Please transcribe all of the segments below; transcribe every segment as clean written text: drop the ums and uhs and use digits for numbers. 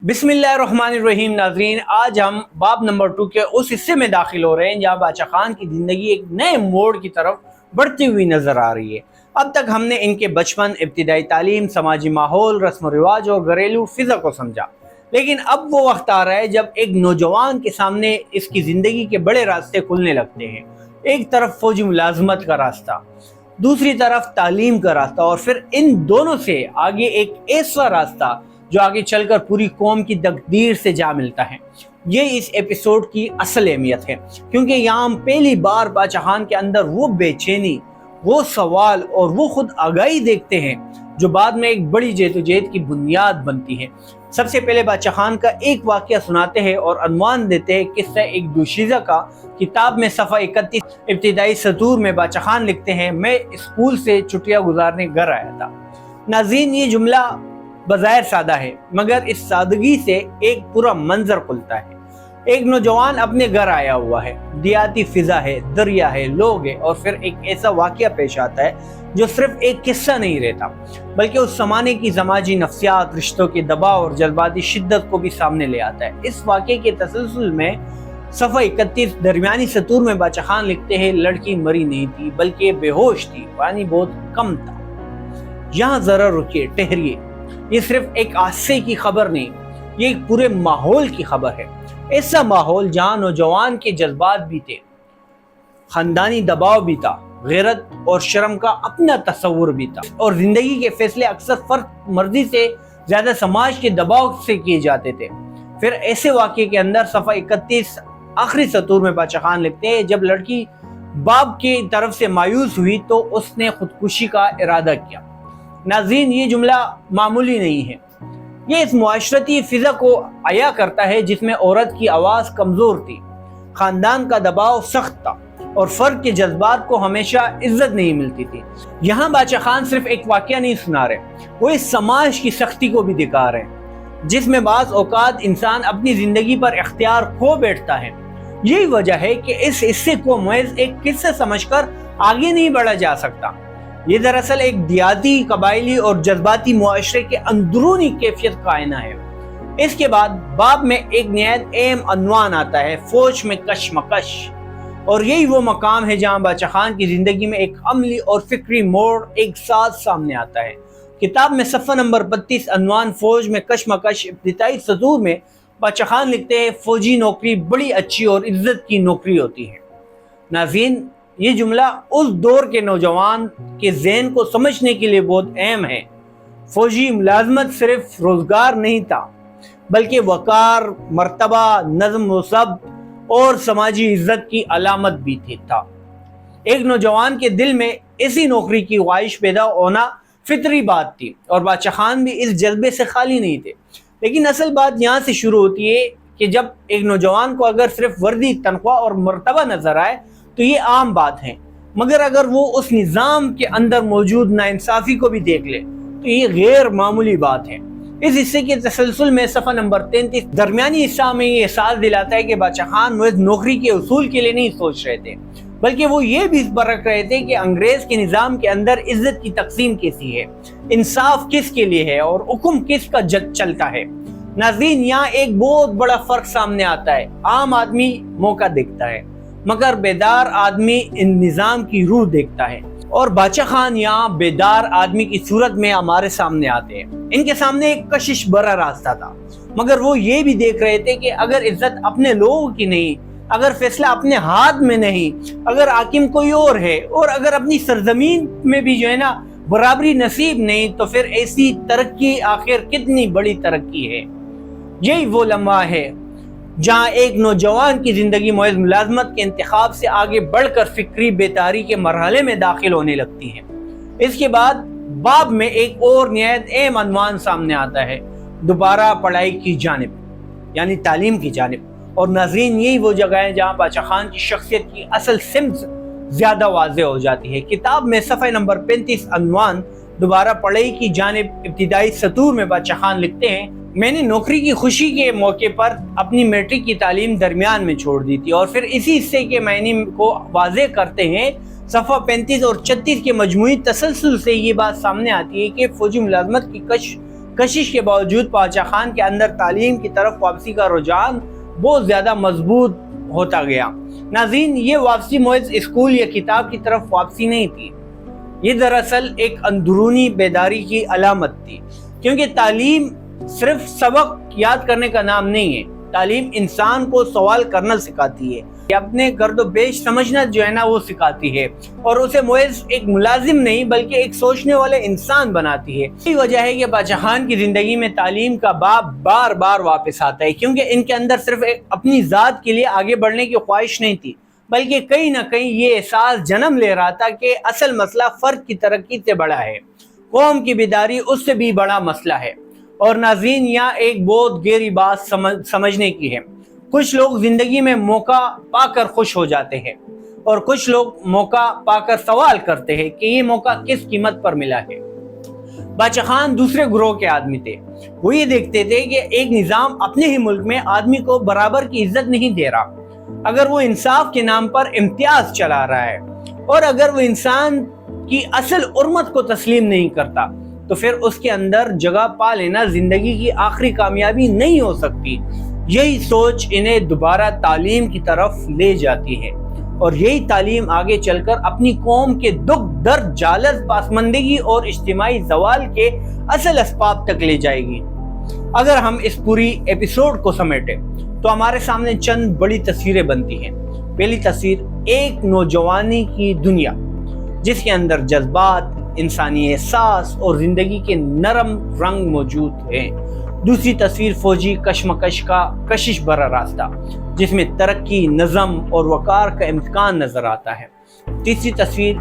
बिस्मिल्लाहिर्रहमानिर्रहीम। नाजरीन, आज हम बाब नंबर 2 के उस हिस्से में दाखिल हो रहे हैं जहां बादशाह खान की ज़िंदगी एक नए मोड़ की तरफ बढ़ती हुई नज़र आ रही है। अब तक हमने इनके बचपन, इब्तिदाई तालीम, समाजी माहौल, रस्म व रिवाज और घरेलू फ़िज़ा को समझा, लेकिन अब वो वक्त आ रहा है जब एक नौजवान के सामने इसकी ज़िंदगी के बड़े रास्ते खुलने लगते हैं। एक तरफ फ़ौजी मुलाजमत का रास्ता, दूसरी तरफ तालीम का रास्ता, और फिर इन दोनों से आगे एक ऐसा रास्ता जो आगे चलकर पूरी कौम की तकदीर से जा मिलता है। ये इस एपिसोड की असल अहमियत है, क्योंकि यहाँ हम पहली बार बादशाह खान के अंदर वो बेचैनी, वो सवाल और वो खुद आगाही देखते हैं जो बाद में एक बड़ी जद्दोजहद की बुनियाद बनती है। सबसे पहले बादशाह खान का एक वाक़या सुनाते हैं और अनवान देते हैं किस्सा एक दोशीज़ा का। किताब में सफ़ा 31 इब्तिदाई सतूर में बादशाह खान लिखते हैं, मैं स्कूल से छुट्टियाँ गुजारने घर आया था। नाज़रीन, ये जुमला बज़ाहिर सादा है, मगर इस सादगी से एक पूरा मंजर खुलता है। एक नौजवान अपने घर आया हुआ है, दियाती फिजा है, दरिया है, लोग है, और फिर एक ऐसा वाक़या पेश आता है जो सिर्फ एक किस्सा नहीं रहता, बल्कि उस ज़माने की समाजी नफ्सियात, रिश्तों के दबाव और जज्बाती शिद्दत को भी सामने ले आता है। इस वाक़े के तसलसल में सफ़ा 31 दरमियानी सतूर में बादशाह खान लिखते हैं, लड़की मरी नहीं थी बल्कि बेहोश थी, पानी बहुत कम था। यहाँ ज़रा रुकिए, ठहरिए, ये सिर्फ एक हादसे की खबर नहीं, ये एक पूरे माहौल की खबर है। ऐसा माहौल जहाँ नौजवान के जज्बात भी थे, खानदानी दबाव भी था, गैरत और शर्म का अपना तस्वुर भी था, और जिंदगी के फैसले अक्सर फर्द मर्जी से ज्यादा समाज के दबाव से किए जाते थे। फिर ऐसे वाक़े के अंदर सफ़ा 31 आखिरी सतूर में बादशाह खान लिखते हैं, जब लड़की बाप की तरफ से मायूस हुई तो उसने खुदकुशी का इरादा किया। नाज़रीन, ये जुमला मामूली नहीं है, ये इस मुआशरती फिजा को आया करता है जिसमें औरत की आवाज़ कमज़ोर थी, ख़ानदान का दबाव सख्त था, और फ़र्द के जज्बात को हमेशा इज्जत नहीं मिलती थी। यहाँ बादशाह खान सिर्फ एक वाक़या नहीं सुना रहे, वो इस समाज की सख्ती को भी दिखा रहे हैं, जिसमें बाज़ औक़ात इंसान अपनी ज़िंदगी पर इख्तियार खो बैठता है। यही वजह है कि इस हिस्से को महज एक किस्सा समझकर आगे नहीं बढ़ा जा सकता। ये दरअसल एक दियाती, कबायली और जज्बाती मुआशरे के अंदरूनी कैफियत का आईना है। इसके बाद बाब में एक निहायत अहम अनवान आता है, फौज में कशमकश, और यही वो मकाम है जहाँ बादशाह खान की जिंदगी में एक अमली और फिक्री मोड़ एक साथ सामने आता है। किताब में सफ़ा नंबर 32 अनवान फौज में कशमकश इब्तिदाई सतूर में बादशाह खान लिखते हैं, फौजी नौकरी बड़ी अच्छी और इज्जत की नौकरी होती है। नाज़रीन, ये जुमला उस दौर के नौजवान के ज़हन को समझने के लिए बहुत अहम है। फौजी मुलाजमत सिर्फ रोजगार नहीं था, बल्कि वकार, मर्तबा, नज़्म व ज़ब्त और समाजी इज्जत की अलामत भी था। एक नौजवान के दिल में ऐसी नौकरी की ख्वाहिश पैदा होना फितरी बात थी, और बादशाह खान भी इस जज्बे से खाली नहीं थे। लेकिन असल बात यहाँ से शुरू होती है कि जब एक नौजवान को अगर सिर्फ वर्दी, तनख्वाह और मर्तबा नजर आए तो ये आम बात है, मगर अगर वो उस निज़ाम के अंदर मौजूद नाइंसाफ़ी को भी देख ले तो ये गैर मामूली बात है। इस हिस्से के तसलसल में सफ़ा नंबर 33 दरमियानी हिस्सा में ये एहसास दिलाता है कि बादशाह खान महज नौकरी के उसूल के लिए नहीं सोच रहे थे, बल्कि वो ये भी परख रहे थे कि अंग्रेज के निज़ाम के अंदर इज्जत की तकसीम कैसी है, इंसाफ किस के लिए है और हुक्म किसका चलता है। नाज़रीन, यहाँ एक बहुत बड़ा फ़र्क सामने आता है। आम आदमी मौका देखता है, मगर बेदार आदमी इन निज़ाम की रूह देखता है, और बादशाह खान यहाँ बेदार आदमी की सूरत में हमारे सामने आते हैं। इनके सामने एक कशिश भरा रास्ता था, मगर वो ये भी देख रहे थे कि अगर इज्जत अपने लोगों की नहीं, अगर फैसला अपने हाथ में नहीं, अगर हाकिम कोई और है, और अगर अपनी सरजमीन में भी जो है ना बराबरी नसीब नहीं, तो फिर ऐसी तरक्की आखिर कितनी बड़ी तरक्की है। यही वो लम्हा है जहाँ एक नौजवान की जिंदगी महज मुलाजमत के इंतखाब से आगे बढ़कर फिक्री बेतारी के मरहले में दाखिल होने लगती है। इसके बाद बाब में एक और निहायत अहम अनवान सामने आता है, दोबारा पढ़ाई की जानिब, यानी तालीम की जानिब। और नाज़रीन, यही वो जगह है जहाँ बादशाह खान की शख्सियत की असल सिमत ज्यादा वाज़ेह हो जाती है। किताब में सफ़ा नंबर 35 अनवान दोबारा पढ़ाई की जानिब इब्तिदाई सतूर में बादशाह खान लिखते हैं, मैंने नौकरी की खुशी के मौके पर अपनी मैट्रिक की तालीम दरमियान में छोड़ दी थी। और फिर इसी हिस्से के मायने को वाज़ेह करते हैं सफ़ा 35 और 36 के मजमूई तसलसल से ये बात सामने आती है कि फौजी मुलाजमत की کشش کے باوجود پادشاہ خان کے اندر تعلیم کی طرف واپسی کا رجحان بہت زیادہ مضبوط ہوتا گیا۔ ناظرین، یہ واپسی محض اسکول یا کتاب کی طرف واپسی نہیں تھی، یہ دراصل ایک اندرونی بیداری کی علامت تھی، کیونکہ تعلیم صرف سبق یاد کرنے کا نام نہیں ہے۔ تعلیم انسان کو سوال کرنا سکھاتی ہے، یہ اپنے گرد و پیش سمجھنا جو ہے نا وہ سکھاتی ہے، اور اسے محض ایک ملازم نہیں بلکہ ایک سوچنے والے انسان بناتی ہے۔ یہی وجہ ہے کہ پادشاہ خان کی زندگی میں تعلیم کا باب بار بار واپس آتا ہے، کیونکہ ان کے اندر صرف اپنی ذات کے لیے آگے بڑھنے کی خواہش نہیں تھی، بلکہ کہیں نہ کہیں یہ احساس جنم لے رہا تھا کہ اصل مسئلہ فرد کی ترقی سے بڑا ہے، قوم کی بیداری اس سے بھی بڑا مسئلہ ہے۔ اور ناظرین، یہاں ایک بہت گہری بات سمجھنے کی ہے۔ کچھ لوگ زندگی میں موقع پا کر خوش ہو جاتے ہیں، اور کچھ لوگ موقع پا کر سوال کرتے ہیں کہ یہ موقع کس قیمت پر ملا ہے۔ پادشاہ خان دوسرے گروہ کے آدمی تھے، وہ یہ دیکھتے تھے کہ ایک نظام اپنے ہی ملک میں آدمی کو برابر کی عزت نہیں دے رہا، اگر وہ انصاف کے نام پر امتیاز چلا رہا ہے، اور اگر وہ انسان کی اصل حرمت کو تسلیم نہیں کرتا، تو پھر اس کے اندر جگہ پا لینا زندگی کی آخری کامیابی نہیں ہو سکتی۔ یہی سوچ انہیں دوبارہ تعلیم کی طرف لے جاتی ہے، اور یہی تعلیم آگے چل کر اپنی قوم کے دکھ درد، جالت، پسماندگی اور اجتماعی زوال کے اصل اسباب تک لے جائے گی۔ اگر ہم اس پوری ایپیسوڈ کو سمیٹیں تو ہمارے سامنے چند بڑی تصویریں بنتی ہیں۔ پہلی تصویر ایک نوجوانی کی دنیا جس کے اندر جذبات، انسانی احساس اور زندگی کے نرم رنگ موجود ہیں۔ دوسری تصویر فوجی کشمکش کا کشش بھرا راستہ جس میں ترقی، نظم اور وقار کا امکان نظر آتا ہے۔ تیسری تصویر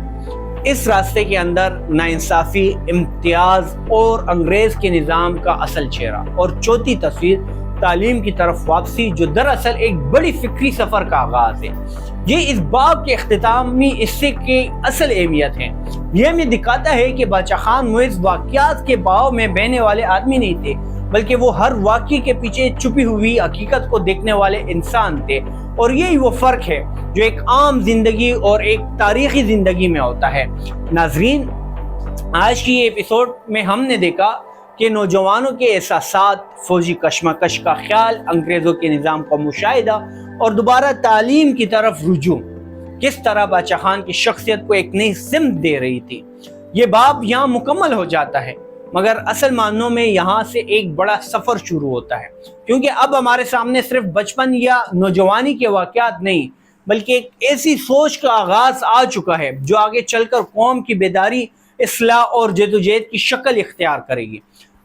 اس راستے کے اندر ناانصافی، امتیاز اور انگریز کے نظام کا اصل چہرہ۔ اور چوتھی تصویر تعلیم کی طرف واپسی، جو دراصل ایک بڑی فکری سفر کا آغاز ہے۔ یہ اس باب کے اختتامی حصے کی اصل اہمیت ہے۔ یہ ہمیں دکھاتا ہے کہ پادشاہ خان محض واقعات کے بہاؤ میں بہنے والے آدمی نہیں تھے، بلکہ وہ ہر واقعے کے پیچھے چھپی ہوئی حقیقت کو دیکھنے والے انسان تھے۔ اور یہی وہ فرق ہے جو ایک عام زندگی اور ایک تاریخی زندگی میں ہوتا ہے۔ ناظرین، آج کی یہ ایپیسوڈ میں ہم نے دیکھا کہ نوجوانوں کے احساسات، فوجی کشمکش کا خیال، انگریزوں کے نظام کا مشاہدہ اور دوبارہ تعلیم کی طرف رجوع کس طرح پادشاہ خان کی شخصیت کو ایک نئی سمت دے رہی تھی۔ یہ باب یہاں مکمل ہو جاتا ہے، مگر اصل معنوں میں یہاں سے ایک بڑا سفر شروع ہوتا ہے، کیونکہ اب ہمارے سامنے صرف بچپن یا نوجوانی کے واقعات نہیں، بلکہ ایک ایسی سوچ کا آغاز آ چکا ہے جو آگے چل کر قوم کی بیداری، اصلاح اور جدوجہد کی شکل اختیار کرے گی۔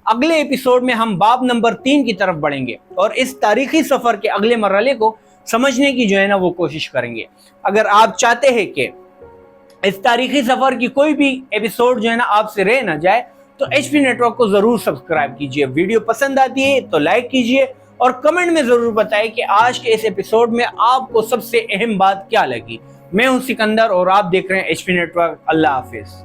اگلے ایپیسوڈ میں ہم باب نمبر 3 کی طرف بڑھیں گے اور اس تاریخی سفر کے اگلے مرحلے کو سمجھنے کی جو ہے نا وہ کوشش کریں گے۔ اگر آپ چاہتے ہیں کہ اس تاریخی سفر کی کوئی بھی ایپیسوڈ جو ہے نا آپ سے رہ نہ جائے تو ایچ پی نیٹ ورک کو ضرور سبسکرائب کیجئے۔ ویڈیو پسند آتی ہے تو لائک کیجئے اور کمنٹ میں ضرور بتائیں کہ آج کے اس ایپیسوڈ میں آپ کو سب سے اہم بات کیا لگی۔ میں ہوں سکندر اور آپ دیکھ رہے ہیں ایچ پی نیٹ ورک۔ اللہ حافظ۔